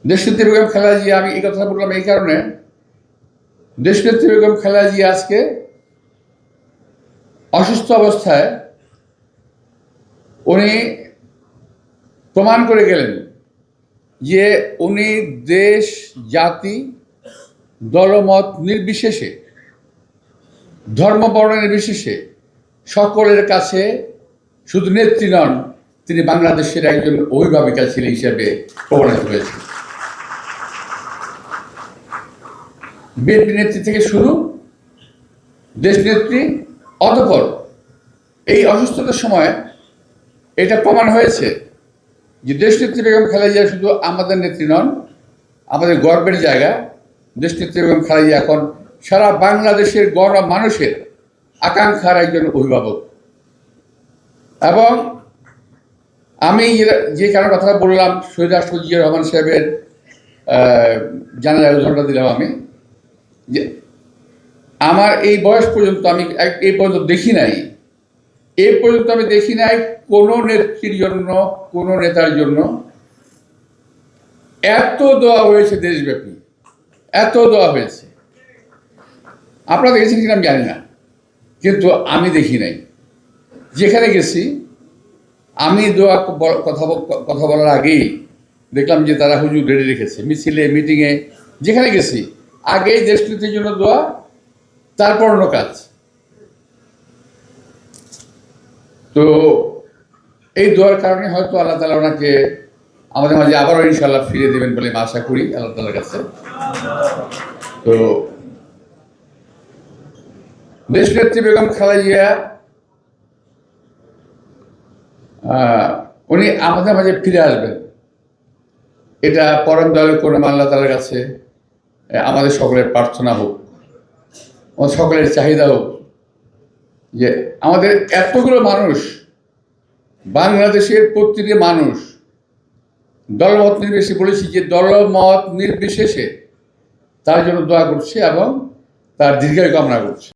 দেশনেত্রী বেগম খালেদা জিয়া, আমি এই কথা বললাম এই কারণে, দেশনেত্রী বেগম খালেদা জিয়া আজকে অসুস্থ অবস্থায় উনি প্রমাণ করে গেলেন যে উনি দেশ, জাতি, দলমত নির্বিশেষে, ধর্ম বর্ণ নির্বিশেষে সকলের কাছে শুধু নেত্রী নন, তিনি বাংলাদেশের একজন অভিভাবিকা ছিলেন হিসেবে প্রমাণিত হয়েছে। বিএনপি নেত্রী থেকে শুরু, দেশনেত্রী, অতঃপর এই অসুস্থতার সময় এটা প্রমাণ হয়েছে যে দেশনেত্রী বেগম খালেদা জিয়া শুধু আমাদের নেত্রী নন, আমাদের গর্বের জায়গা। দেশনেত্রী বেগম খালেদা জিয়া এখন সারা বাংলাদেশের গণ মানুষের আকাঙ্ক্ষার একজন অভিভাবক। এবং আমি যে কারণে কথা বললাম, শহীদ রাষ্ট্রপতি জিয়া রহমান সাহেবের জানাজার উদাহরণটা দিলাম আমি, যে আমার এই বয়স পর্যন্ত আমি এই পর্যন্ত দেখি নাই, এই পর্যন্ত আমি দেখি নাই কোনো নেত্রীর জন্য, কোনো নেতার জন্য এত দোয়া হয়েছে দেশব্যাপী, এত দোয়া হয়েছে। আপনারা দেখেছেন কিনা আমি জানি না, কিন্তু আমি দেখি নাই। যেখানে গেছি আমি দোয়া কথা বলার আগেই দেখলাম যে তারা হুজুর রেডি রেখেছে, মিছিলে, মিটিংয়ে যেখানে গেছি আগেই দেশনীতির জন্য দোয়া, তারপর অন্য কাজ। তো এই দোয়ার কারণে হয়তো আল্লাহ তাআলা ওনাকে আমাদের মাঝে আবারও ইনশাআল্লাহ ফিরে দেবেন বলে আমি আশা করি আল্লাহ তাআলার কাছে। তো দেশনেত্রী বেগম খালেদা জিয়া উনি আমাদের মাঝে ফিরে আসবেন, এটা পরম দয়ালু করুন আল্লাহ তাআলার কাছে আমাদের সকলের প্রার্থনা হোক, আমাদের সকলের চাহিদা হোক যে আমাদের এতগুলো মানুষ, বাংলাদেশের প্রতিটি মানুষ দলমত নির্বিশেষে, বলেছি যে দলমত নির্বিশেষে তার জন্য দোয়া করছে এবং তার দীর্ঘায়ু কামনা করছে।